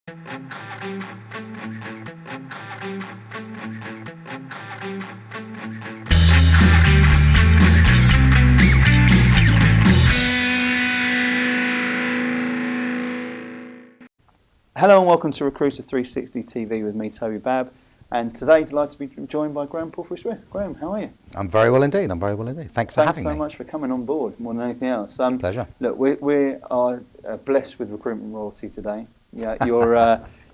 Hello and welcome to Recruiter 360 TV with me, Toby Babb, and today delighted to be joined by Graham Palfery-Smith. Graham, how are you? I'm very well indeed. Thanks for having me. Thanks so much for coming on board, more than anything else. Pleasure. Look, we are blessed with recruitment royalty today. Yeah,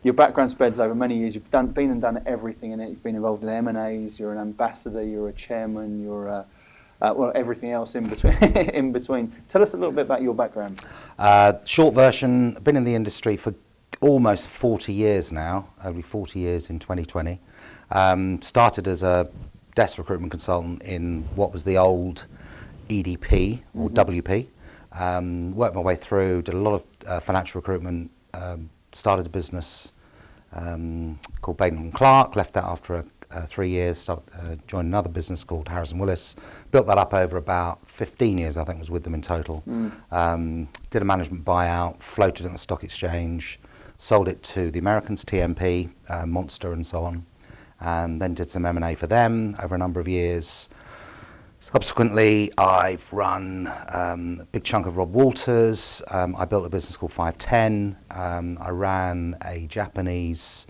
your background spreads over many years. You've done everything in it. You've been involved in M&As. You're an ambassador. You're a chairman. You're everything else in between. in between. Tell us a little bit about your background. Short version. I've been in the industry for almost 40 years now, only 40 years in 2020. Started as a desk recruitment consultant in what was the old EDP or WP. Worked my way through, did a lot of financial recruitment, started a business called Baden & Clark, left that after 3 years, joined another business called Harrison Willis, built that up over about 15 years, I think was with them in total. Did a management buyout, floated on the stock exchange, sold it to the Americans, TMP, Monster and so on, and then did some M&A for them over a number of years. Subsequently, I've run a big chunk of Rob Walters. I built a business called 510. I ran a Japanese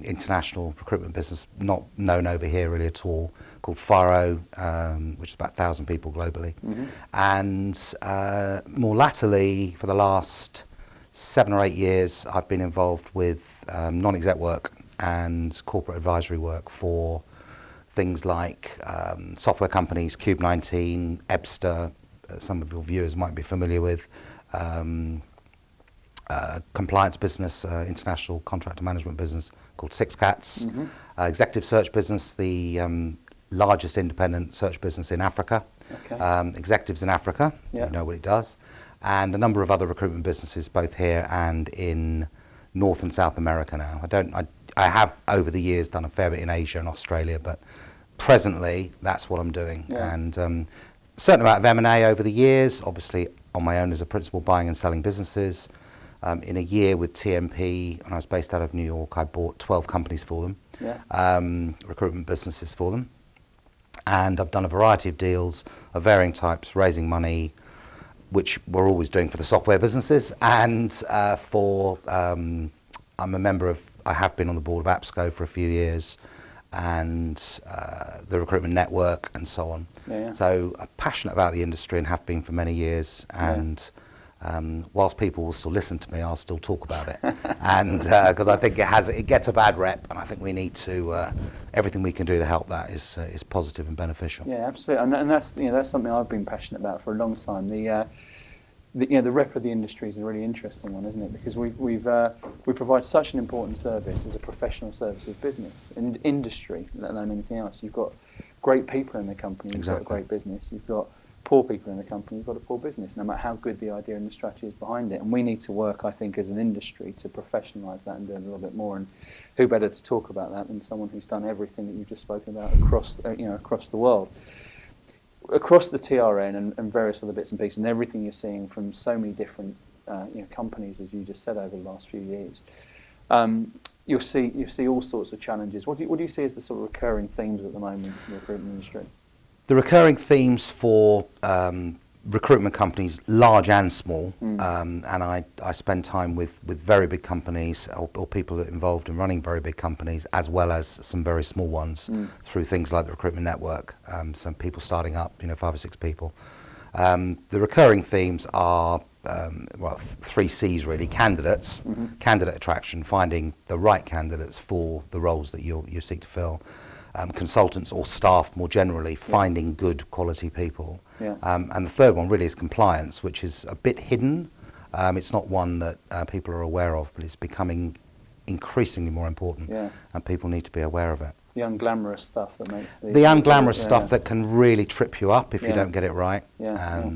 international recruitment business, not known over here really at all, called Faro, which is about 1,000 people globally. And more latterly, for the last 7 or 8 years, I've been involved with non-exec work and corporate advisory work for things like software companies, Cube19, Ebster, some of your viewers might be familiar with, compliance business, international contractor management business called Six Cats, executive search business, the largest independent search business in Africa, Executives in Africa, you know what it does, and a number of other recruitment businesses both here and in North and South America now. I have over the years done a fair bit in Asia and Australia, but presently that's what I'm doing. And certain amount of M&A over the years, obviously on my own as a principal, buying and selling businesses. In a year with TMP, when I was based out of New York, I bought 12 companies for them, recruitment businesses for them. And I've done a variety of deals of varying types, raising money, which we're always doing for the software businesses, and I'm a member of, I have been on the board of APSCO for a few years, and the recruitment network and so on. So I'm passionate about the industry and have been for many years, and whilst people will still listen to me, I'll still talk about it. And because I think it gets a bad rep, and I think we need to, everything we can do to help that is positive and beneficial. Yeah, absolutely, and that's something I've been passionate about for a long time. The rep of the industry is a really interesting one, isn't it? Because we provide such an important service as a professional services business, in industry, let alone anything else. You've got great people in the company, you've got a great business. You've got poor people in the company, you've got a poor business, no matter how good the idea and the strategy is behind it. And we need to work, I think, as an industry to professionalise that and do it a little bit more. And who better to talk about that than someone who's done everything that you've just spoken about across the world, across the TRN and various other bits and pieces, and everything you're seeing from so many different companies, as you just said, over the last few years. You'll see all sorts of challenges. What do you see as the sort of recurring themes at the moment in the recruitment industry? The recurring themes for recruitment companies, large and small, and I spend time with very big companies or people that are involved in running very big companies, as well as some very small ones through things like the recruitment network, some people starting up, 5 or 6 people. The recurring themes are, 3 C's really: candidates, candidate attraction, finding the right candidates for the roles that you seek to fill. Consultants or staff more generally, finding good quality people. And the third one really is compliance, which is a bit hidden. It's not one that people are aware of, but it's becoming increasingly more important, and people need to be aware of it. The unglamorous stuff that makes the unglamorous stuff that can really trip you up if you don't get it right.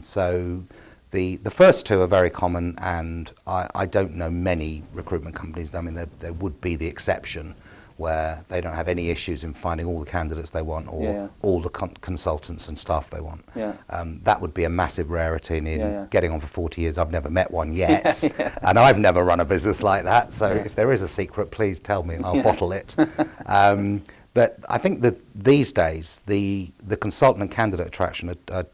So the first 2 are very common, and I don't know many recruitment companies. I mean, there would be the exception where they don't have any issues in finding all the candidates they want or all the consultants and staff they want. That would be a massive rarity. And in getting on for 40 years, I've never met one yet. And I've never run a business like that. So if there is a secret, please tell me and I'll bottle it. But I think that these days, the consultant and candidate attraction are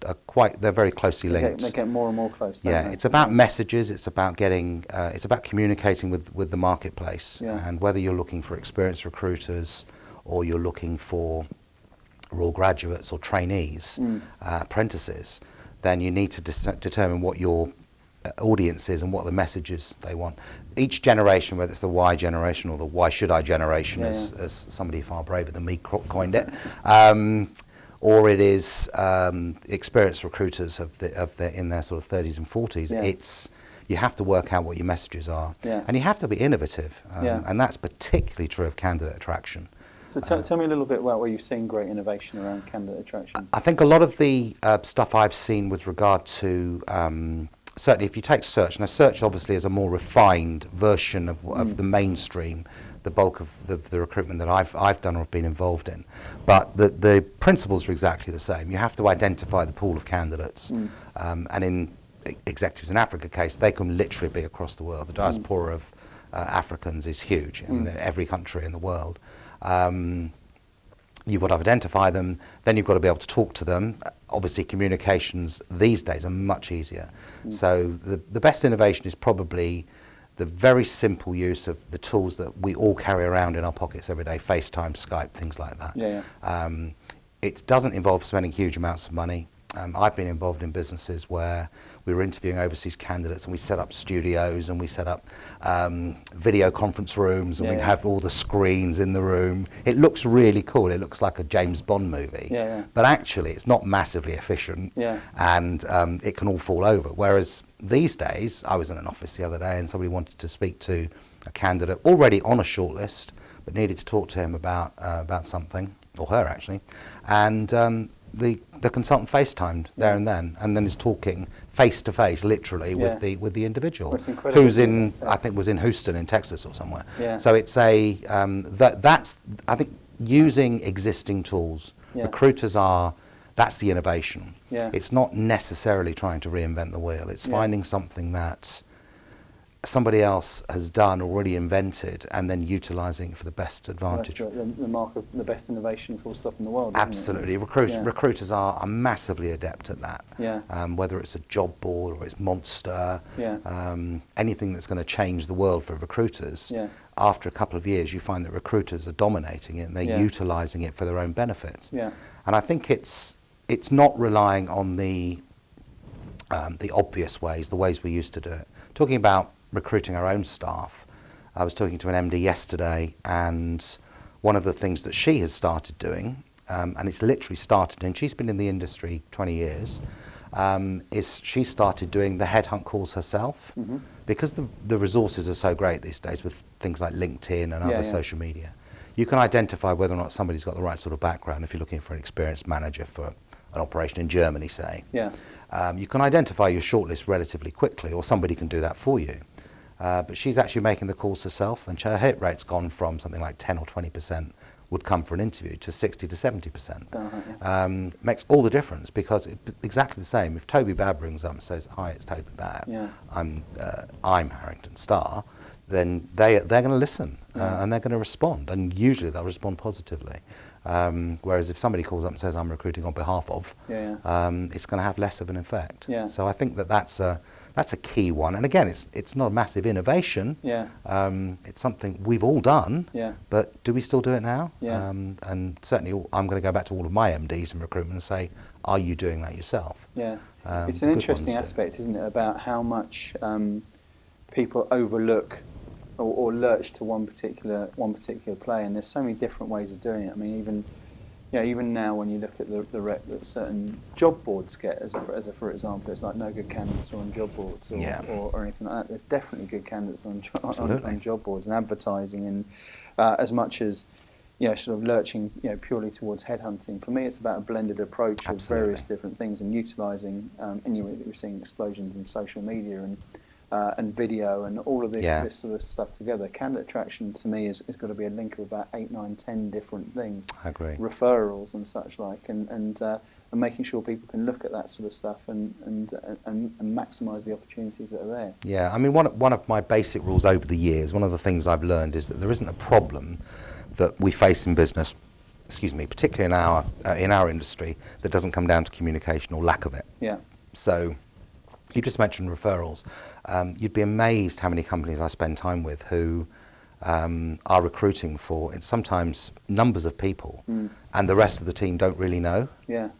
they're very closely linked. They get more and more close. Yeah, it's about messages, it's about it's about communicating with the marketplace. And whether you're looking for experienced recruiters or you're looking for raw graduates or trainees, apprentices, then you need to determine what your audience is and what the messages they want. Each generation, whether it's the Y generation or the why should I generation, as somebody far braver than me coined it, or it is experienced recruiters in their sort of 30s and 40s, you have to work out what your messages are. And you have to be innovative, and that's particularly true of candidate attraction. So tell me a little bit about where you've seen great innovation around candidate attraction. I think a lot of the stuff I've seen with regard to certainly if you take search, now search obviously is a more refined version of the mainstream, the bulk of the recruitment that I've done or been involved in. But the principles are exactly the same. You have to identify the pool of candidates, and in Executives in Africa case, they can literally be across the world. The diaspora of Africans is huge in every country in the world. You've got to identify them, then you've got to be able to talk to them. Obviously communications these days are much easier. So the best innovation is probably the very simple use of the tools that we all carry around in our pockets every day, FaceTime, Skype, things like that. It doesn't involve spending huge amounts of money. I've been involved in businesses where we were interviewing overseas candidates and we set up studios and we set up video conference rooms and we have all the screens in the room. It looks really cool. It looks like a James Bond movie. But actually it's not massively efficient and it can all fall over. Whereas these days, I was in an office the other day and somebody wanted to speak to a candidate already on a shortlist but needed to talk to him about something, or her actually, and the consultant FaceTimed there and then is talking face to face, literally, with the individual, who's in, I think, was in Houston, in Texas, or somewhere. So it's that's I think using existing tools. Recruiters that's the innovation. It's not necessarily trying to reinvent the wheel. It's finding something that somebody else has done, already invented, and then utilising it for the best advantage. That's the mark of the best innovation full stop in the world, Absolutely. isn't it? Recruiters are massively adept at that. Whether it's a job board or it's Monster, anything that's going to change the world for recruiters, after a couple of years you find that recruiters are dominating it and they're utilising it for their own benefits. And I think it's not relying on the obvious ways, the ways we used to do it. Talking about recruiting our own staff, I was talking to an MD yesterday, and one of the things that she has started doing, and it's literally started, and she's been in the industry 20 years, is she started doing the headhunt calls herself, because the resources are so great these days with things like LinkedIn and other social media. You can identify whether or not somebody's got the right sort of background if you're looking for an experienced manager for an operation in Germany, say. You can identify your shortlist relatively quickly, or somebody can do that for you. But she's actually making the calls herself, and her hit rate's gone from something like 10 or 20% would come for an interview to 60 to 70%. Makes all the difference, because it's exactly the same. If Toby Babb rings up and says, "Hi, it's Toby Babb. I'm Harrington Starr," then they're going to listen and they're going to respond, and usually they'll respond positively. Whereas if somebody calls up and says, "I'm recruiting on behalf of," it's going to have less of an effect. So I think that's a key one. And again, it's not a massive innovation. It's something we've all done. But do we still do it now? And certainly, I'm going to go back to all of my MDs in recruitment and say, "Are you doing that yourself?" It's an interesting aspect, isn't it, about how much people overlook or lurch to one particular play, and there's so many different ways of doing it. I mean, even now when you look at the rep that certain job boards get, as for example, it's like no good candidates are on job boards or anything like that. There's definitely good candidates on job boards, and advertising, and as much as sort of lurching purely towards headhunting. For me, it's about a blended approach of various different things and utilising. And we're seeing explosions in social media, and and video and all of this, Yeah. this sort of stuff together. Candidate attraction to me is got to be a link of about 8, 9, 10 different things. I agree. Referrals and such like, and making sure people can look at that sort of stuff and maximise the opportunities that are there. Yeah, I mean, one of my basic rules over the years, one of the things I've learned is that there isn't a problem that we face in business, particularly in our industry, that doesn't come down to communication or lack of it. Yeah. So you just mentioned referrals. You'd be amazed how many companies I spend time with who are recruiting for sometimes numbers of people, and the rest of the team don't really know. Yeah.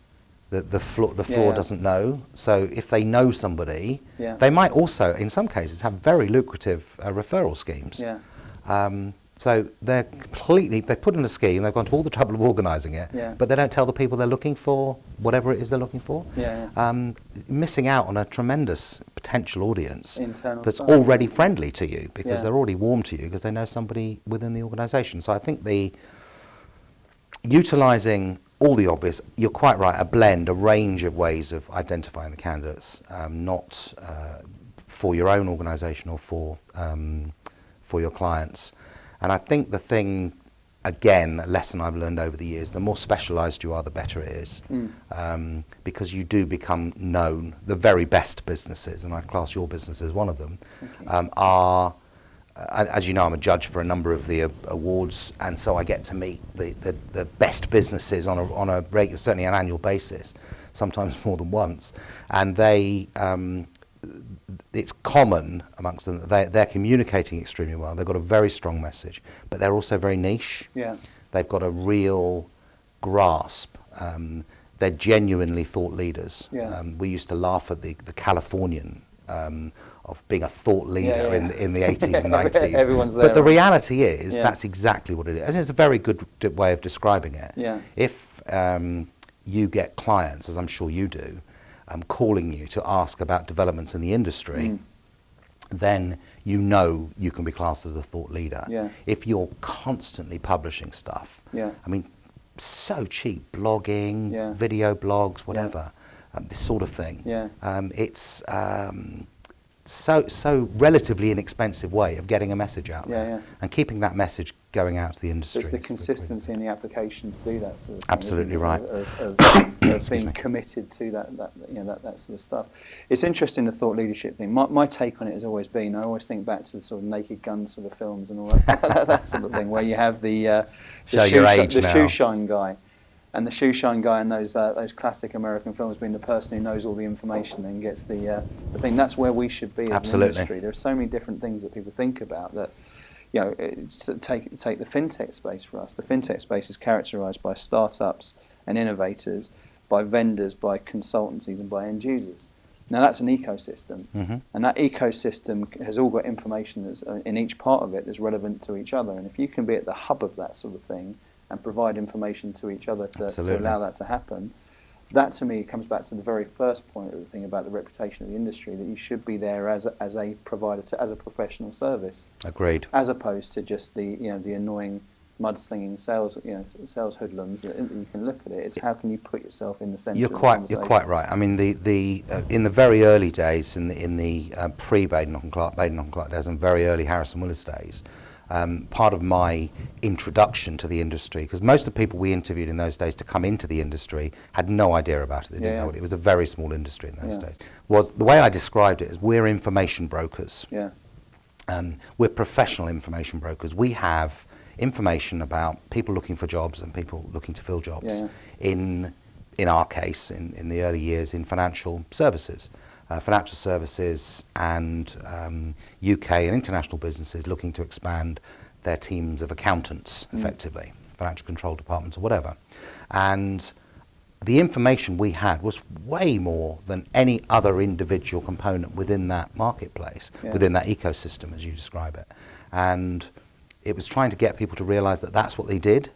The floor doesn't know. So if they know somebody, they might also, in some cases, have very lucrative referral schemes. Yeah. So they're put in a scheme, they've gone to all the trouble of organising it, but they don't tell the people they're looking for, whatever it is they're looking for. Missing out on a tremendous potential audience that's already friendly to you, because they're already warm to you, because they know somebody within the organisation. So I think utilising all the obvious, you're quite right, a range of ways of identifying the candidates, not for your own organisation or for your clients. And I think the thing, again, a lesson I've learned over the years, the more specialised you are, the better it is, because you do become known. The very best businesses, and I class your business as one of them, are, as you know, I'm a judge for a number of the awards, and so I get to meet the best businesses on a regular, certainly an annual basis, sometimes more than once, and they. It's common amongst them that they're communicating extremely well. They've got a very strong message, but they're also very niche. Yeah. They've got a real grasp. They're genuinely thought leaders. Yeah. We used to laugh at the Californian of being a thought leader in the 80s and 90s. Everyone's there. But the reality is that's exactly what it is. And it's a very good way of describing it. Yeah. If you get clients, as I'm sure you do, calling you to ask about developments in the industry, then you know you can be classed as a thought leader. Yeah. If you're constantly publishing stuff, I mean, so cheap, blogging, video blogs, whatever, this sort of thing. It's so relatively inexpensive way of getting a message out there and keeping that message going out to the industry. So it's the consistency in the application to do that sort of thing. Absolutely right. Of being committed to that sort of stuff. It's interesting, the thought leadership thing. My take on it has always been, I always think back to the sort of Naked Gun sort of films and all that stuff, that sort of thing, where you have the shoe shine guy. And the shoe shine guy in those classic American films being the person who knows all the information and gets the thing. That's where we should be as an industry. There are so many different things that people think about that. You know, take the fintech space for us. The fintech space is characterised by startups and innovators, by vendors, by consultancies, and by end users. Now that's an ecosystem, and that ecosystem has all got information that's in each part of it that's relevant to each other. And if you can be at the hub of that sort of thing and provide information to each other to allow that to happen, that to me comes back to the very first point of the thing about the reputation of the industry, that you should be there as a provider, as a professional service. Agreed. As opposed to just the annoying mudslinging sales hoodlums. You can look at it. It's how can you put yourself in the centre of the conversation. You're quite right. I mean, in the very early days, in the pre-Baden and Clark days and very early Harrison Willis days, part of my introduction to the industry, because most of the people we interviewed in those days to come into the industry had no idea about it. They didn't know it. It was a very small industry in those days. Was the way I described it is, we're information brokers. We're professional information brokers. We have information about people looking for jobs and people looking to fill jobs. In our case, in the early years, in financial services. Financial services and UK and international businesses looking to expand their teams of accountants, effectively, financial control departments or whatever. And the information we had was way more than any other individual component within that marketplace, within that ecosystem, as you describe it. And it was trying to get people to realise that that's what they did.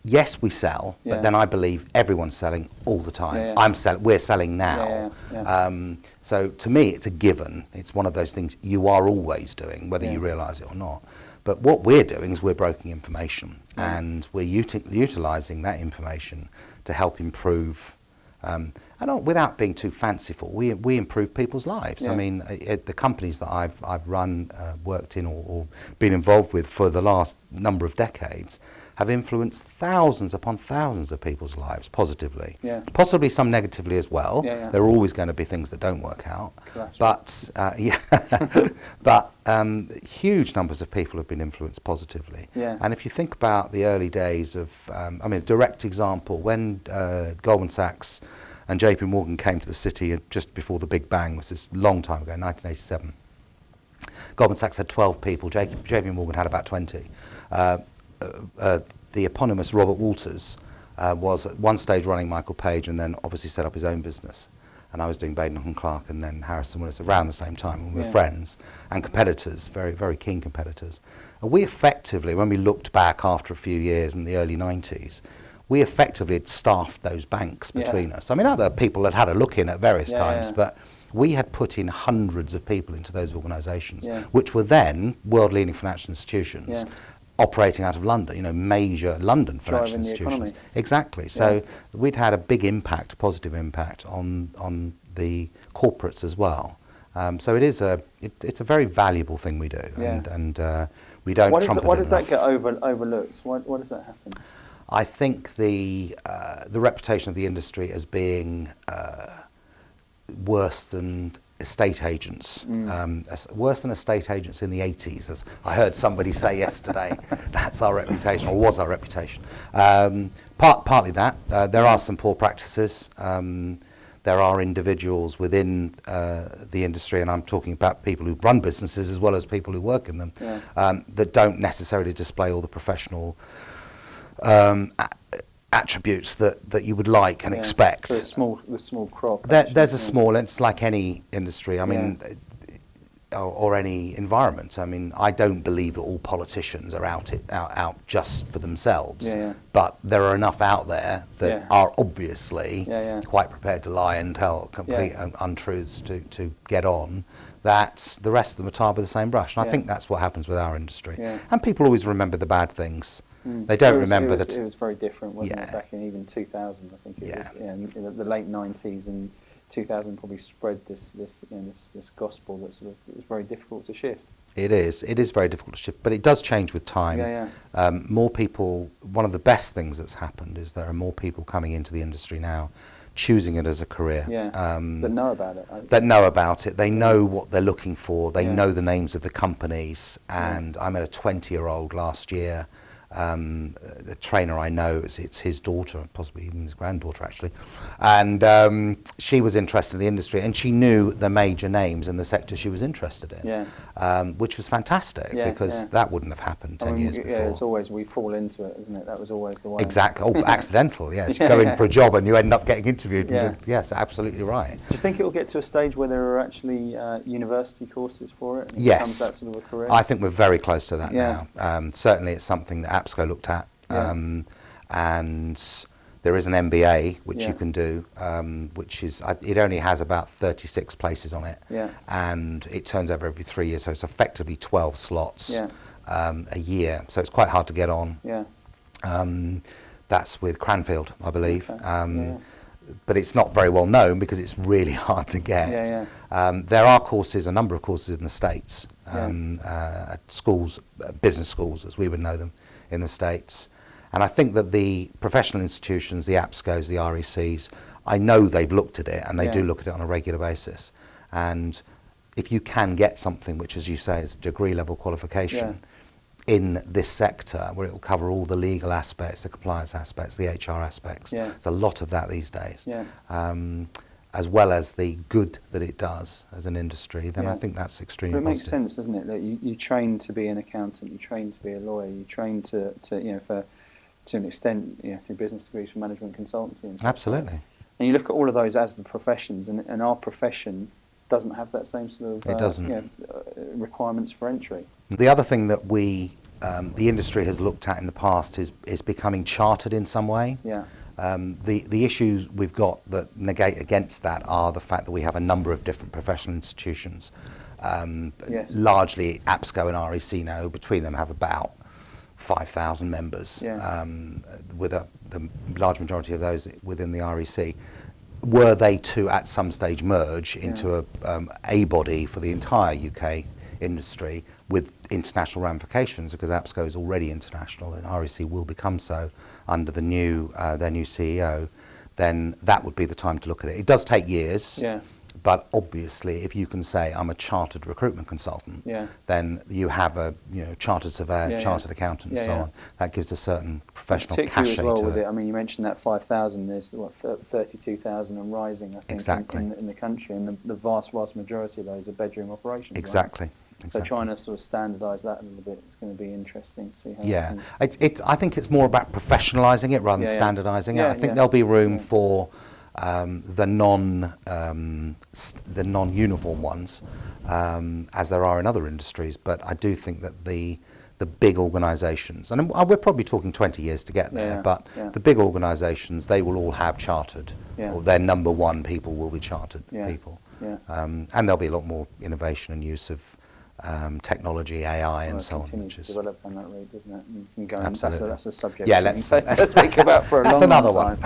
Yes, we sell, but then I believe everyone's selling all the time. We're selling now. So to me, it's a given. It's one of those things you are always doing, whether you realise it or not. But what we're doing is we're broking information, and we're utilising that information to help improve. And and without being too fanciful, we improve people's lives. I mean, the companies that I've run, worked in, or been involved with for the last number of decades have influenced thousands upon thousands of people's lives positively. Possibly some negatively as well. There are always going to be things that don't work out. But but huge numbers of people have been influenced positively. And if you think about the early days of, I mean, a direct example, when Goldman Sachs and JP Morgan came to the city just before the Big Bang, was this long time ago, 1987. Goldman Sachs had 12 people, JP Morgan had about 20. The eponymous Robert Walters was at one stage running Michael Page, and then obviously set up his own business. And I was doing Baden & Clark and then Harrison Willis around the same time, and we were friends and competitors, very, very keen competitors. And we effectively, when we looked back after a few years in the early 90s, we effectively had staffed those banks between us. I mean, other people had had a look in at various times, but we had put in hundreds of people into those organisations, which were then world-leading financial institutions. Operating out of London, you know, major London financial institutions. Exactly. So we'd had a big impact, positive impact on the corporates as well. So it is it's a very valuable thing we do, and we don't trumpet it enough. Why does that get overlooked? Why does that happen? I think the reputation of the industry as being worse than estate agents, worse than estate agents in the 80s, as I heard somebody say yesterday. That's our reputation, or was our reputation. Partly that. There are some poor practices. There are individuals within the industry, and I'm talking about people who run businesses as well as people who work in them, that don't necessarily display all the professional attributes that you would like and expect. So the small crop. There's a small, it's like any industry, I mean, or any environment. I mean, I don't believe that all politicians are out just for themselves, but there are enough out there that are obviously quite prepared to lie and tell complete untruths to get on, that the rest of them are tarred with the same brush. And I think that's what happens with our industry. And people always remember the bad things. They don't remember that it was very different, wasn't it? Back in even 2000, I think it was. In the late 90s and 2000 probably spread this gospel that sort of it was very difficult to shift. It is very difficult to shift, but it does change with time. More people. One of the best things that's happened is there are more people coming into the industry now, choosing it as a career. That know about it. That know about it. They know what they're looking for. They know the names of the companies. And I met a 20-year-old last year. The trainer I know, it's his daughter, possibly even his granddaughter actually, and she was interested in the industry, and she knew the major names in the sector she was interested in, which was fantastic, because that wouldn't have happened 10 years before. It's always, we fall into it, isn't it? That was always the way. Exactly. Oh, accidental, yes. You go in for a job and you end up getting interviewed. Yes, absolutely right. Do you think it will get to a stage where there are actually university courses for it? And yes. It becomes that sort of a career? I think we're very close to that now. Certainly it's something that APSCO looked at, and there is an MBA which you can do, which is, it only has about 36 places on it, and it turns over every 3 years, so it's effectively 12 slots a year, so it's quite hard to get on. That's with Cranfield, I believe. But it's not very well known because it's really hard to get. There are courses, a number of courses in the States, at schools, business schools as we would know them in the States. And I think that the professional institutions, the APSCOs, the RECs, I know they've looked at it, and they do look at it on a regular basis. And if you can get something which, as you say, is degree level qualification in this sector, where it will cover all the legal aspects, the compliance aspects, the HR aspects, there's a lot of that these days, as well as the good that it does as an industry, then I think that's extremely positive. It makes sense, doesn't it, that you train to be an accountant, you train to be a lawyer, you train to an extent, through business degrees for management consultancy and stuff. Absolutely. And you look at all of those as the professions, and our profession doesn't have that same sort of it doesn't. Requirements for entry. The other thing that the industry has looked at in the past is becoming chartered in some way. The issues we've got that negate against that are the fact that we have a number of different professional institutions, largely APSCO and REC now, between them have about 5,000 members, with the large majority of those within the REC. were they to at some stage merge into a body for the entire UK industry with international ramifications, because APSCO is already international and REC will become so under the new their new CEO, then that would be the time to look at it. It does take years. Yeah. But obviously, if you can say I'm a chartered recruitment consultant, then you have a chartered surveyor, chartered accountant, and so on. That gives a certain professional cachet as well to with it. it. I mean, you mentioned that 5,000. There's 32,000 and rising, I think, Exactly. in the country, and the vast majority of those are bedroom operations. Exactly. Right? Exactly. So trying to sort of standardise that a little bit is going to be interesting to see how. Yeah, I think it's more about professionalising it rather than standardising it. I think there'll be room for the non-uniform ones, as there are in other industries. But I do think that the big organisations, and we're probably talking 20 years to get there, but the big organisations, they will all have chartered, or their number one people will be chartered people. Yeah. And there'll be a lot more innovation and use of technology, AI, and so on. It continues to develop on that route, doesn't it? And can go Absolutely. That's a subject. Yeah, let's speak about for a that's long another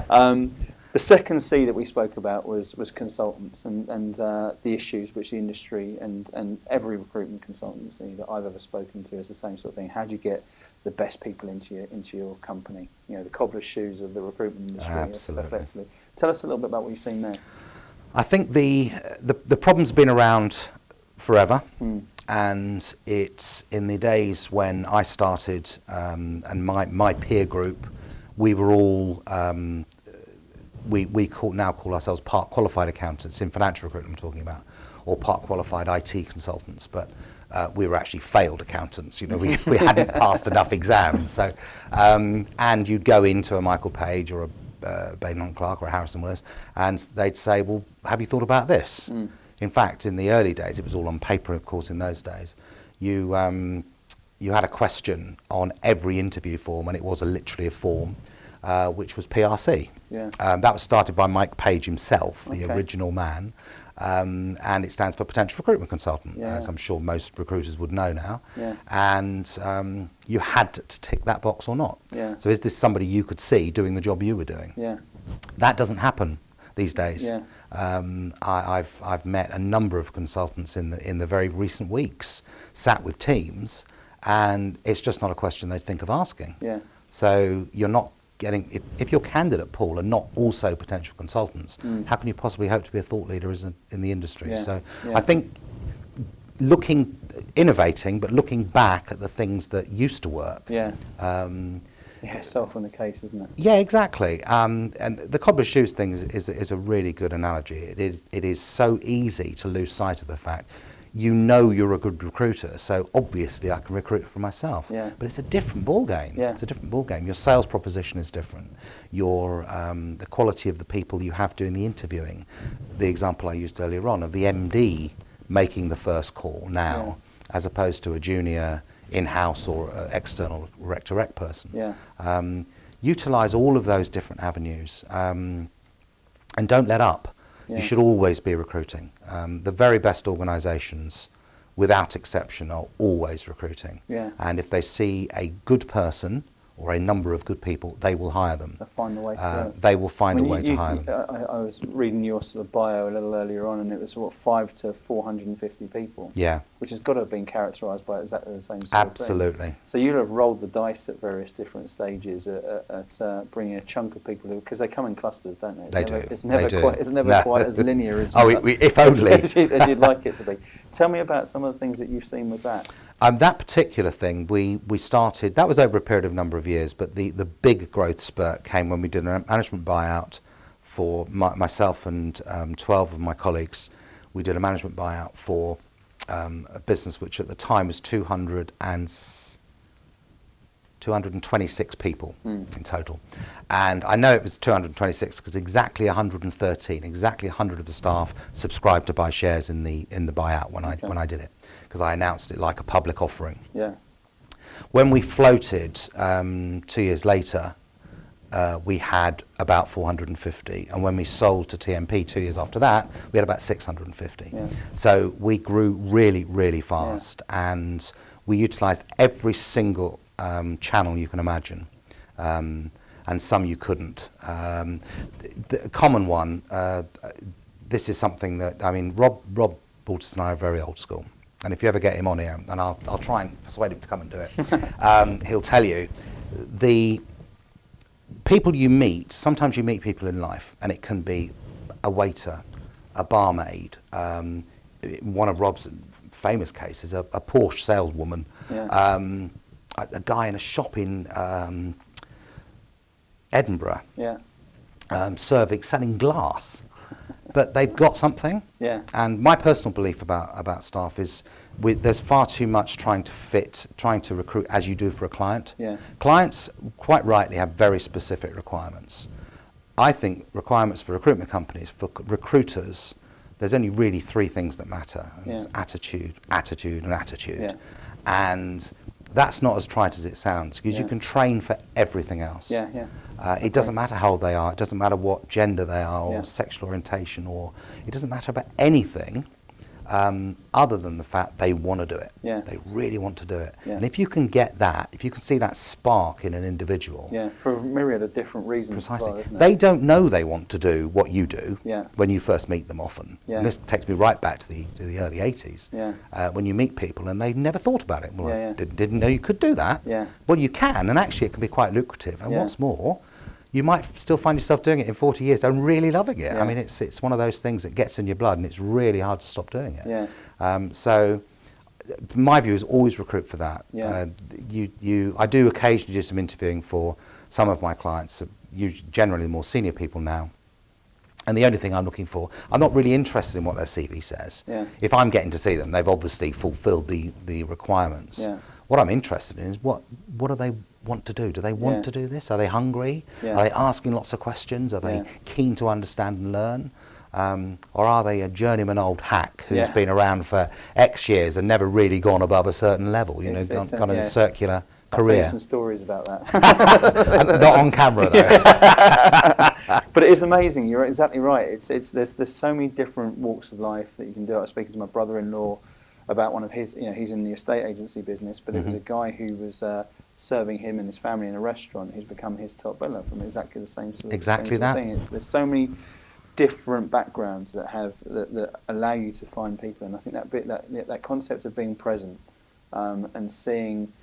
time. The second C that we spoke about was consultants and the issues which the industry and every recruitment consultancy that I've ever spoken to is the same sort of thing. How do you get the best people into your company? The cobbler's shoes of the recruitment industry. Absolutely. Effectively. Tell us a little bit about what you've seen there. I think the problem's been around forever, and it's in the days when I started and my peer group, we were all we now call ourselves part qualified accountants in financial recruitment, I'm talking about, or part qualified IT consultants, but we were actually failed accountants. We hadn't passed enough exams. So and you'd go into a Michael Page or a Bain Clark or a Harrison Willis, and they'd say, well, have you thought about this? In fact, in the early days, it was all on paper, of course, in those days. You had a question on every interview form, and it was literally a form, which was PRC. Yeah. That was started by Mike Page himself, the original man, and it stands for Potential Recruitment Consultant, as I'm sure most recruiters would know now. Yeah. And you had to tick that box or not. Yeah. So is this somebody you could see doing the job you were doing? Yeah. That doesn't happen these days. Yeah. I've met a number of consultants in the very recent weeks, sat with teams, and it's just not a question they think of asking. Yeah. So you're not getting, if your candidate pool are not also potential consultants, how can you possibly hope to be a thought leader in the industry? Yeah. So I think innovating, but looking back at the things that used to work. Yeah. It's so often the case, isn't it? Yeah, exactly. And the cobbler's shoes thing is a really good analogy. It is so easy to lose sight of the fact you're a good recruiter, so obviously I can recruit for myself. Yeah. But it's a different ball game. Yeah. It's a different ball game. Your sales proposition is different. Your the quality of the people you have doing the interviewing. The example I used earlier on of the MD making the first call now, as opposed to a junior in-house or external rec-to-rec person. Yeah. Utilise all of those different avenues and don't let up. Yeah. You should always be recruiting. The very best organisations, without exception, are always recruiting. Yeah. And if they see a good person or a number of good people, they will hire them. They'll find a way to do it. They will find a way to hire them. I was reading your sort of bio a little earlier on, and it was 5 to 450 people. Yeah. Which has got to have been characterised by exactly the same sort of thing. Absolutely. So you'll have rolled the dice at various different stages at bringing a chunk of people because they come in clusters, don't they? It's never quite as linear as if only as you'd like it to be. Tell me about some of the things that you've seen with that. That particular thing, we started, that was over a period of a number of years, but the big growth spurt came when we did a management buyout for myself and 12 of my colleagues. We did a management buyout for a business which at the time was 226 people in total. And I know it was 226 because exactly 113, exactly 100 of the staff subscribed to buy shares in the buyout when I did it, because I announced it like a public offering. Yeah. When we floated 2 years later, we had about 450, and when we sold to TMP 2 years after that, we had about 650. Yeah. So we grew really, really fast, and we utilised every single channel you can imagine. And and some you couldn't. The common one, this is something that, I mean, Rob Baltus and I are very old school. And if you ever get him on here, and I'll try and persuade him to come and do it, he'll tell you, the people you meet, sometimes you meet people in life, and it can be a waiter, a barmaid, one of Rob's famous cases, a Porsche saleswoman, a guy in a shop in Edinburgh, selling glass. But they've got something. Yeah. And my personal belief about staff is there's far too much trying to recruit as you do for a client. Yeah. Clients, quite rightly, have very specific requirements. I think requirements for recruitment companies, for recruiters, there's only really three things that matter. And it's attitude, and attitude. Yeah. And that's not as trite as it sounds, because you can train for everything else. Yeah, yeah. It doesn't matter how old they are, it doesn't matter what gender they are, or sexual orientation, or it doesn't matter about anything other than the fact they want to do it. Yeah. They really want to do it. Yeah. And if you can get that, if you can see that spark in an individual. Yeah, for a myriad of different reasons. Precisely. As well, isn't it? They don't know they want to do what you do when you first meet them often. Yeah. And this takes me right back to the early 80s. Yeah. When you meet people and they've never thought about it. Well, I didn't know you could do that. Yeah. Well, you can, and actually it can be quite lucrative. And what's more, you might still find yourself doing it in 40 years and really loving it. Yeah. I mean, it's one of those things that gets in your blood, and it's really hard to stop doing it. Yeah. So my view is always recruit for that. Yeah. I do occasionally do some interviewing for some of my clients, generally the more senior people now. And the only thing I'm looking for, I'm not really interested in what their CV says. Yeah. If I'm getting to see them, they've obviously fulfilled the requirements. Yeah. What I'm interested in is what do they want to do? Do they want to do this? Are they hungry? Yeah. Are they asking lots of questions? Are they keen to understand and learn? Or are they a journeyman old hack who's been around for X years and never really gone above a certain level, gone in a circular career? I'll tell you some stories about that. Not on camera, though. But it is amazing. You're exactly right. There's so many different walks of life that you can do. I was speaking to my brother-in-law about one of his, he's in the estate agency business, but it was a guy who was serving him and his family in a restaurant who's become his top biller from exactly the same sort of thing. There's so many different backgrounds that allow you to find people, and I think that concept of being present and seeing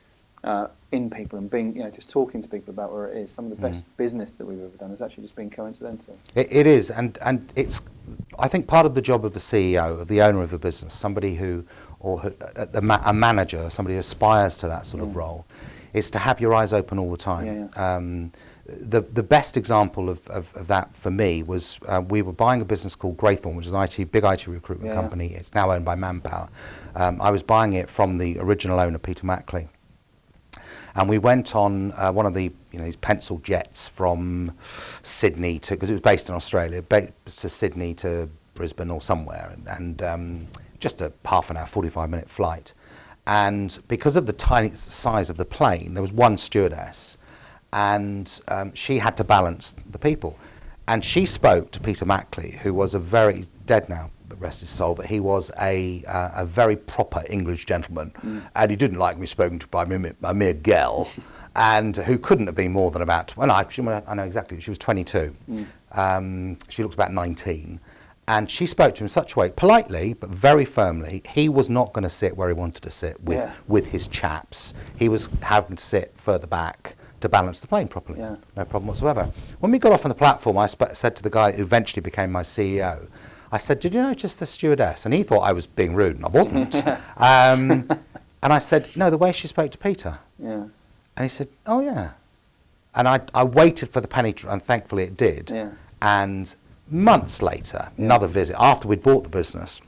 in people and being, just talking to people about where it is. Some of the best business that we've ever done has actually just been coincidental. It is, and it's, I think, part of the job of the CEO, of the owner of a business, somebody who, a manager, somebody who aspires to that sort of role, is to have your eyes open all the time. The best example of that for me was we were buying a business called Graythorne, which is an big IT recruitment company. It's now owned by Manpower. I was buying it from the original owner, Peter Mackley. And we went on one of the these pencil jets from Sydney because it was based in Australia, to Sydney to Brisbane or somewhere, and just a half an hour, 45-minute flight. And because of the tiny size of the plane, there was one stewardess, and she had to balance the people. And she spoke to Peter Mackley, who was dead now, rest his soul, but he was a very proper English gentleman, and he didn't like me spoken to by a mere girl, and who couldn't have been more than about, I know exactly, she was 22. She looks about 19. And she spoke to him in such a way, politely, but very firmly. He was not going to sit where he wanted to sit with his chaps. He was having to sit further back to balance the plane properly. Yeah. No problem whatsoever. When we got off on the platform, I said to the guy who eventually became my CEO, I said, "Did you notice the stewardess?" And he thought I was being rude, and I wasn't. And I said, "No, the way she spoke to Peter." Yeah. And he said, "Oh, yeah." And I waited for the penny, and thankfully it did. Yeah. And months later, another visit, after we'd bought the business,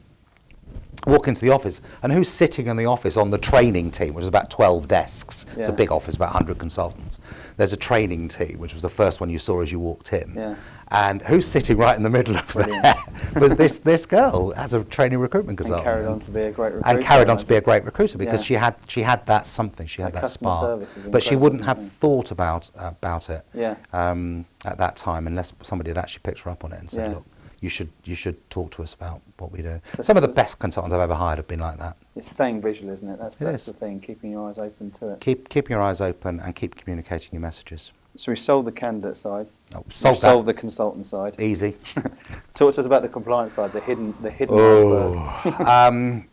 walk into the office, and who's sitting in the office on the training team, which is about 12 desks. Yeah. It's a big office, about 100 consultants. There's a training team, which was the first one you saw as you walked in. Yeah. And who's sitting right in the middle of there? Was this girl as a training recruitment consultant. And carried on to be a great recruiter. And carried on to be a great recruiter because she had that something, she had that spark. But she wouldn't have thought about it at that time unless somebody had actually picked her up on it and said, "Look, you should talk to us about what we do." So some of the best consultants I've ever hired have been like that. It's staying visual, isn't it? That's is. the thing, keeping your eyes open to it. Keep your eyes open and keep communicating your messages. So we sold the candidate side. Oh, Sold the consultant side. Easy. Talk to us about the compliance side, the hidden iceberg.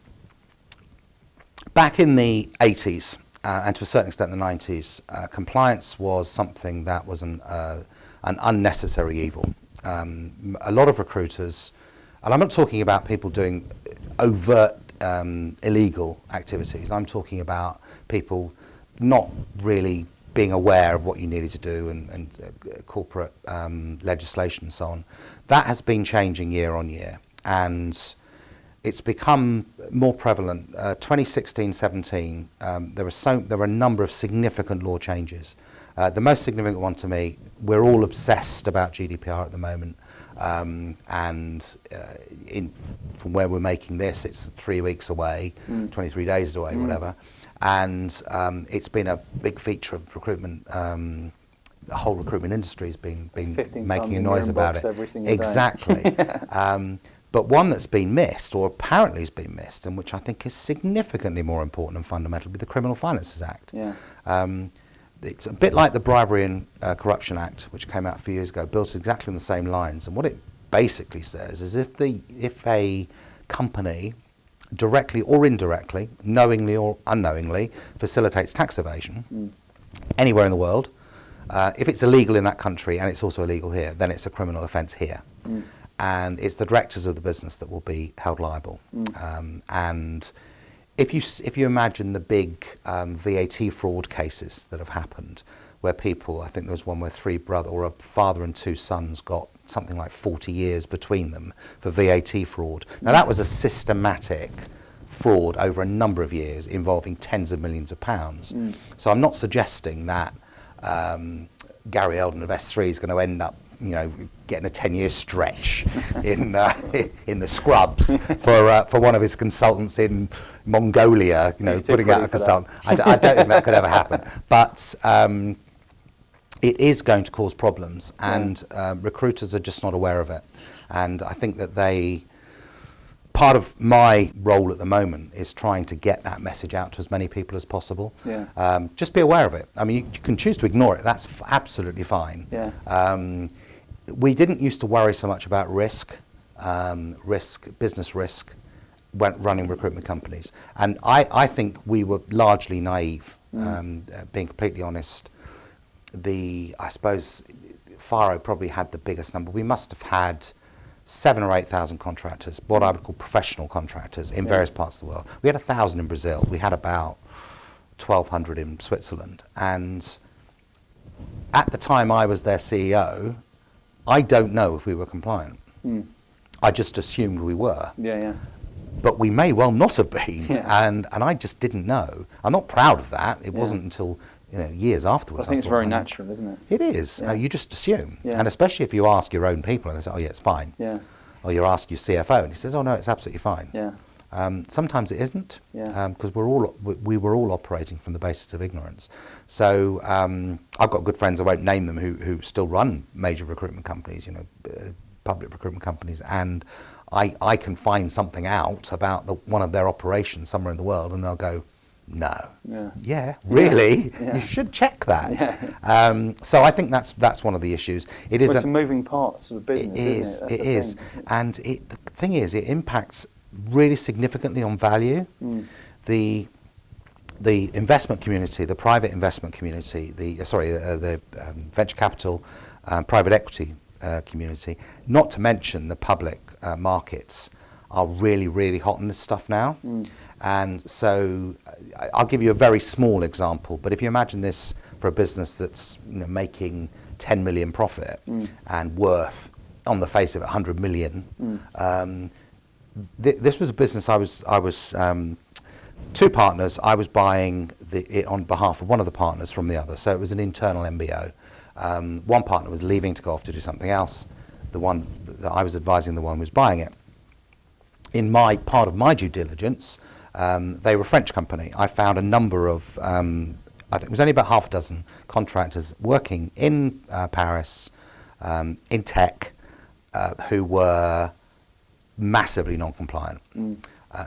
Back in the 80s and to a certain extent the 90s, compliance was something that was an unnecessary evil. A lot of recruiters, and I'm not talking about people doing overt illegal activities. I'm talking about people not really being aware of what you needed to do and corporate legislation and so on. That has been changing year on year, and it's become more prevalent. 2016-17, there were a number of significant law changes. The most significant one to me, we're all obsessed about GDPR at the moment, from where we're making this, it's 3 weeks away, 23 days away, whatever. And it's been a big feature of recruitment. The whole recruitment industry has been making a noise about it. Every single exactly. Day. But one that's been missed, or apparently has been missed, and which I think is significantly more important and fundamental, with the Criminal Finances Act. Yeah. It's a bit like the Bribery and Corruption Act, which came out a few years ago, built exactly on the same lines. And what it basically says is if a company directly or indirectly, knowingly or unknowingly, facilitates tax evasion anywhere in the world, if it's illegal in that country and it's also illegal here, then it's a criminal offence here. And it's the directors of the business that will be held liable. And if you imagine the big VAT fraud cases that have happened, where people, I think there was one where a father and two sons got something like 40 years between them for VAT fraud. Now that was a systematic fraud over a number of years involving tens of millions of pounds. So I'm not suggesting that Gary Eldon of S3 is going to end up, getting a 10-year stretch in the scrubs for one of his consultants in Mongolia, putting out a consultant. I don't think that could ever happen. But it is going to cause problems, and recruiters are just not aware of it. And I think that part of my role at the moment is trying to get that message out to as many people as possible. Yeah. Just be aware of it. I mean, you can choose to ignore it. That's absolutely fine. Yeah. We didn't used to worry so much about business risk, when running recruitment companies. And I think we were largely naive, being completely honest. I suppose Faro probably had the biggest number. We must have had 7,000 or 8,000 contractors, what I would call professional contractors in various parts of the world. We had 1,000 in Brazil. We had about 1,200 in Switzerland. And at the time I was their CEO, I don't know if we were compliant. I just assumed we were. Yeah. But we may well not have been, Yeah. and I just didn't know. I'm not proud of that. It wasn't until years afterwards. I think it's very natural, isn't it? It is. Yeah. You just assume, Yeah. and especially if you ask your own people, and they say, "Oh yeah, it's fine." Yeah. Or you ask your CFO, and he says, "Oh no, it's absolutely fine." Yeah. Sometimes it isn't, Yeah. because we were all operating from the basis of ignorance. So I've got good friends, I won't name them, who still run major recruitment companies, public recruitment companies, and I can find something out about one of their operations somewhere in the world, and they'll go, "No, yeah, really, Yeah. you should check that." Yeah. So I think that's one of the issues. It is It's a moving parts of the business, isn't it? It is, and the thing is, it impacts really significantly on value. The investment community, the private investment community, the venture capital, private equity community, not to mention the public markets, are really, really hot on this stuff now. And so I'll give you a very small example, but if you imagine this for a business that's making 10 million profit and worth, on the face of it, 100 million, this was a business I was two partners. I was buying it on behalf of one of the partners from the other, so it was an internal MBO. One partner was leaving to go off to do something else. The one that I was advising, the one who was buying it. In part of my due diligence, they were a French company. I found a number of, I think it was only about half a dozen contractors working in Paris, in tech, who were massively non-compliant.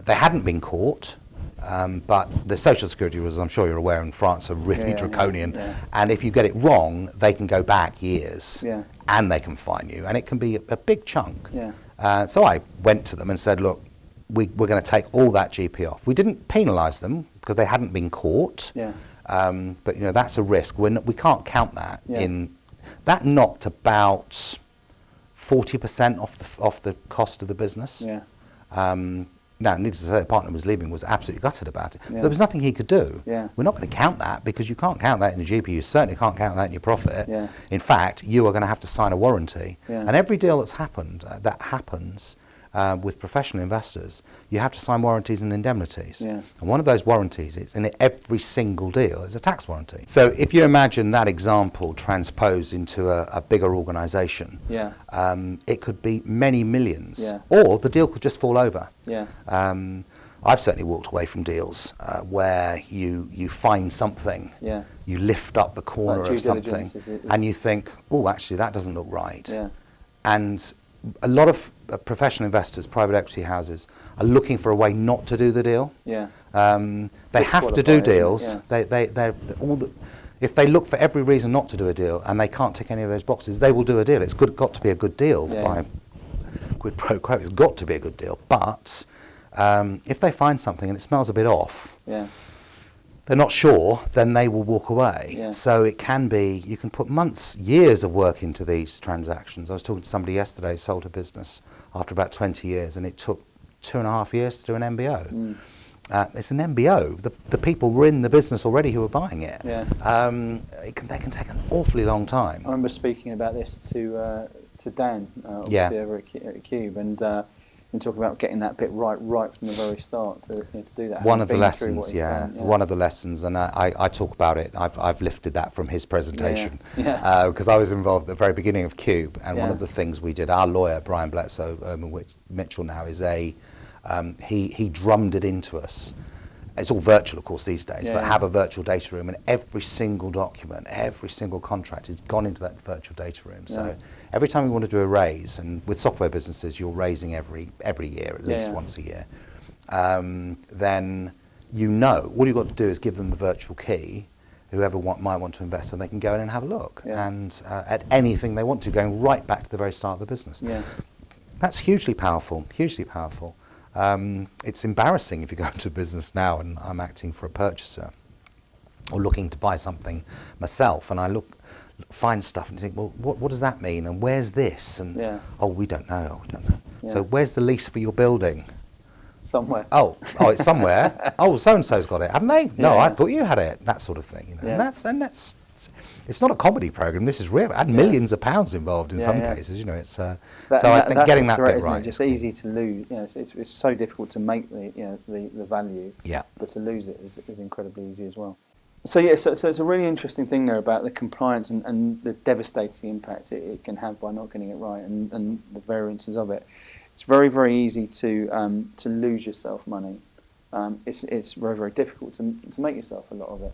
They hadn't been caught, But the social security rules, I'm sure you're aware, in France are really draconian. Yeah. And if you get it wrong, they can go back years and they can fine you. And it can be a big chunk. Yeah. So I went to them and said, look, we're going to take all that GP off. We didn't penalise them because they hadn't been caught. Yeah. But, you know, that's a risk. We can't count that in... That knocked about 40% off the cost of the business. Yeah. Now, needless to say, the partner was leaving, was absolutely gutted about it. Yeah. There was nothing he could do. Yeah. We're not going to count that because you can't count that in the GP. You certainly can't count that in your profit. Yeah. In fact, you are going to have to sign a warranty. Yeah. And every deal that's happened, that happens with professional investors, you have to sign warranties and indemnities. Yeah. And one of those warranties is in every single deal is a tax warranty. So if you imagine that example transposed into a bigger organisation, it could be many millions, or the deal could just fall over. Yeah. I've certainly walked away from deals where you find something, you lift up the corner Like of something, and you think, oh, actually that doesn't look right. Yeah. And a lot of professional investors, private equity houses, are looking for a way not to do the deal. Yeah. They have to do deals. They're all the, if they look for every reason not to do a deal and they can't tick any of those boxes, they will do a deal. It's got to be a good deal by quid pro quo. It's got to be a good deal. But if they find something and it smells a bit off, they're not sure, then they will walk away. Yeah. So it can be, you can put months, years of work into these transactions. I was talking to somebody yesterday, sold a business after about 20 years, and it took 2.5 years to do an MBO. It's an MBO. The people were in the business already who were buying it. Yeah. They can take an awfully long time. I remember speaking about this to Dan, obviously over at Cube, and talking about getting that bit right from the very start to do that. One of the lessons, one of the lessons, and I talk about it. I've lifted that from his presentation because I was involved at the very beginning of Cube, and one of the things we did, our lawyer Brian Bledsoe Mitchell now is he drummed it into us. It's all virtual, of course, these days, but have a virtual data room, and every single document, every single contract has gone into that virtual data room. So every time you want to do a raise, and with software businesses, you're raising every year, at least once a year, then all you've got to do is give them the virtual key, whoever might want to invest, and they can go in and have a look, and at anything they want to, going right back to the very start of the business. Yeah. That's hugely powerful, hugely powerful. It's embarrassing if you go into a business now and I'm acting for a purchaser or looking to buy something myself, and I find stuff and think, well, what does that mean, and where's this, and we don't know. So where's the lease for your building? Somewhere. Oh, it's somewhere. Oh, so and so's got it, haven't they? No, I thought you had it. That sort of thing, and that's. It's not a comedy program. This is real. And millions of pounds involved in some cases. It's so I think getting that bit right. It's easy to lose. It's so difficult to make the value. Yeah. But to lose it is incredibly easy as well. So so it's a really interesting thing there about the compliance and the devastating impact it can have by not getting it right and the variances of it. It's very, very easy to lose yourself money. It's very, very difficult to make yourself a lot of it.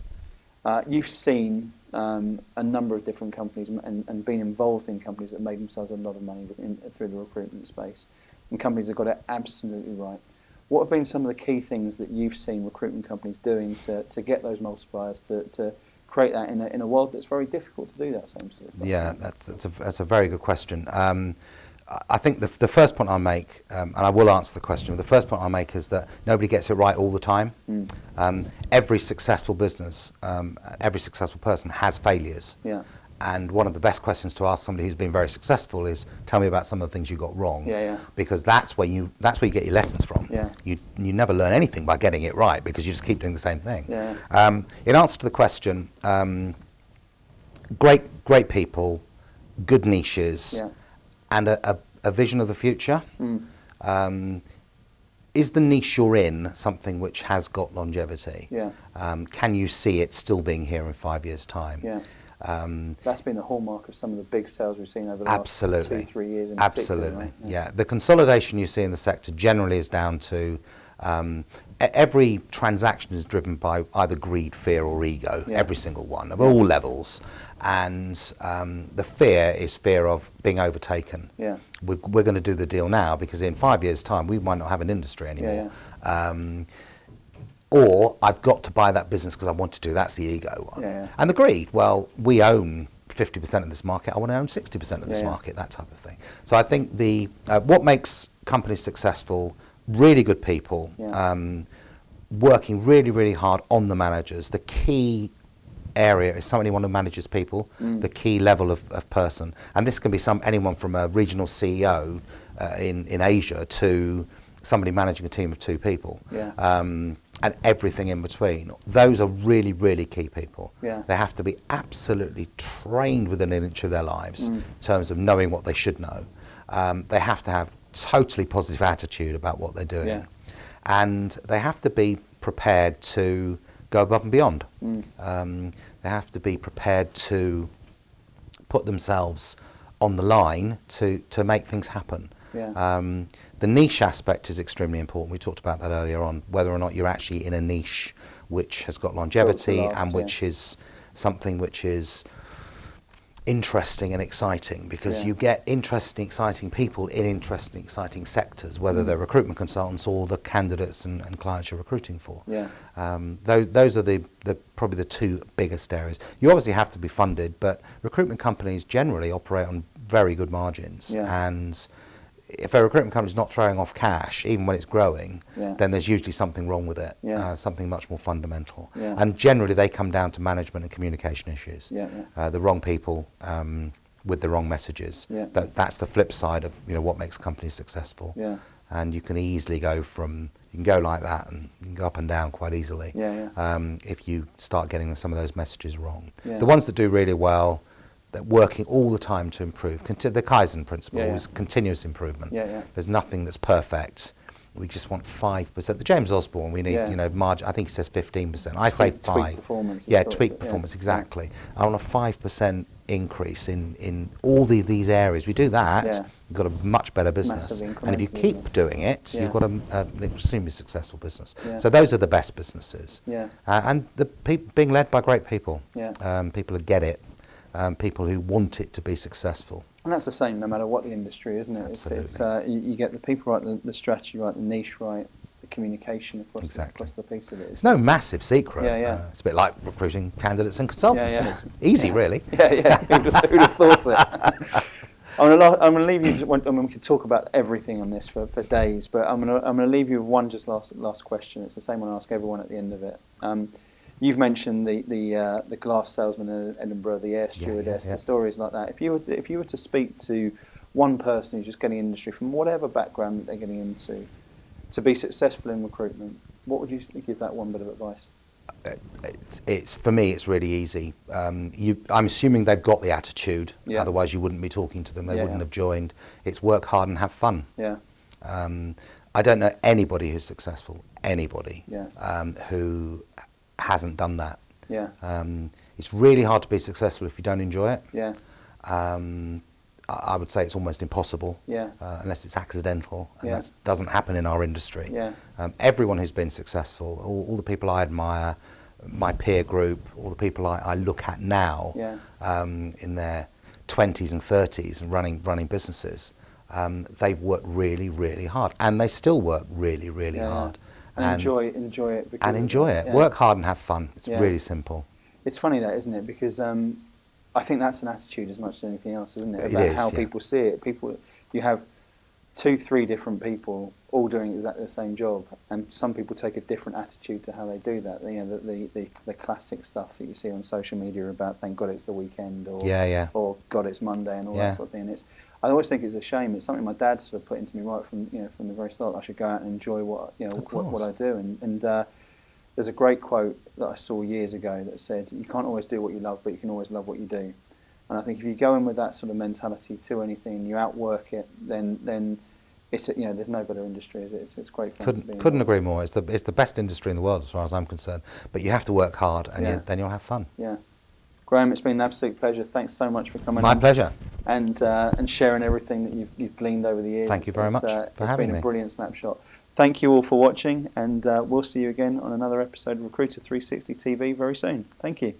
You've seen a number of different companies and been involved in companies that made themselves a lot of money through the recruitment space, and companies that got it absolutely right. What have been some of the key things that you've seen recruitment companies doing to get those multipliers, to create that in a world that's very difficult to do that same sort of stuff? Yeah, that's a very good question. I think the first point I'll make, and I will answer the question, but the first point I'll make is that nobody gets it right all the time. Every successful business, every successful person has failures. Yeah. And one of the best questions to ask somebody who's been very successful is, tell me about some of the things you got wrong. Because that's where you get your lessons from. You never learn anything by getting it right, because you just keep doing the same thing. In answer to the question, great people, good niches, and a vision of the future. Is the niche you're in something which has got longevity? Can you see it still being here in 5 years' time? That's been the hallmark of some of the big sales we've seen over the last 2-3 years. Absolutely, right? The consolidation you see in the sector generally is down to every transaction is driven by either greed, fear or ego, every single one, of all levels. And the fear is fear of being overtaken. We're going to do the deal now because in 5 years' time we might not have an industry anymore. or I've got to buy that business because I want to do. That's the ego one. Yeah. And the greed. Well, we own 50% of this market. I want to own 60% of this market. That type of thing. So I think what makes companies successful, really good people, working really, really hard on the managers. The key area is someone who manages people, the key level of person. And this can be anyone from a regional CEO in Asia to somebody managing a team of 2 people. And everything in between. Those are really, really key people. They have to be absolutely trained within an inch of their lives in terms of knowing what they should know. They have to have totally positive attitude about what they're doing. And they have to be prepared to go above and beyond. They have to be prepared to put themselves on the line to make things happen. The niche aspect is extremely important. We talked about that earlier on, whether or not you're actually in a niche which has got longevity and which is something which is interesting and exciting, because you get interesting, exciting people in interesting, exciting sectors, whether they're recruitment consultants or the candidates and clients you're recruiting for. Those are probably the 2 biggest areas. You obviously have to be funded, but recruitment companies generally operate on very good margins. And if a recruitment company is not throwing off cash, even when it's growing, then there's usually something wrong with it, something much more fundamental. And generally they come down to management and communication issues. The wrong people with the wrong messages. That's the flip side of what makes companies successful. And you can easily go like that, and you can go up and down quite easily if you start getting some of those messages wrong. The ones that do really well, that working all the time to improve. The Kaizen principle is continuous improvement. There's nothing that's perfect. We just want 5%. The James Osborne, we need margin. I think he says 15%. I say 5. Tweak performance. Tweak performance, exactly. I want a 5% increase in all these areas. We do that, you've got a much better business. And if you keep doing it, you've got an extremely successful business. So those are the best businesses. And being led by great people. People who get it. People who want it to be successful. And that's the same no matter what the industry, isn't it? It's you get the people right, the strategy right, the niche right, the communication across the piece of it. It's no massive secret. It's a bit like recruiting candidates and consultants. And it's easy, really. Who'd have thought it? I'm going to leave you. We can talk about everything on this for days, but I'm going to leave you with one last question. It's the same one I ask everyone at the end of it. You've mentioned the glass salesman in Edinburgh, the air stewardess, the stories like that. If you were to speak to one person who's just getting into industry from whatever background that they're getting into, to be successful in recruitment, what would you give that one bit of advice? For me, it's really easy. I'm assuming they've got the attitude. Otherwise, you wouldn't be talking to them. They wouldn't have joined. It's work hard and have fun. I don't know anybody who's successful. Anybody who hasn't done that. It's really hard to be successful if you don't enjoy it. I would say it's almost impossible unless it's accidental, and that doesn't happen in our industry. Everyone who's been successful, all the people I admire, my peer group, all the people I look at now in their 20s and 30s and running businesses, they've worked really, really hard, and they still work really, really hard. And enjoy it. And enjoy it. Work hard and have fun. It's really simple. It's funny that, isn't it? Because I think that's an attitude as much as anything else, isn't it? About how people see it. You have 2-3 different people all doing exactly the same job, and some people take a different attitude to how they do that. The classic stuff that you see on social media about "thank God it's the weekend" or "God it's Monday" and all that sort of thing. I always think it's a shame. It's something my dad sort of put into me right from the very start. I should go out and enjoy what I do. And there's a great quote that I saw years ago that said, "You can't always do what you love, but you can always love what you do." And I think if you go in with that sort of mentality to anything, and you outwork it, then it's there's no better industry, is it? It's great fun. Couldn't agree more. It's the best industry in the world as far as I'm concerned. But you have to work hard, and then you'll have fun. Graham, it's been an absolute pleasure. Thanks so much for coming. My pleasure. And sharing everything that you've gleaned over the years. Thank you very much for having me. It's been a brilliant snapshot. Thank you all for watching, and we'll see you again on another episode of Recruiter 360 TV very soon. Thank you.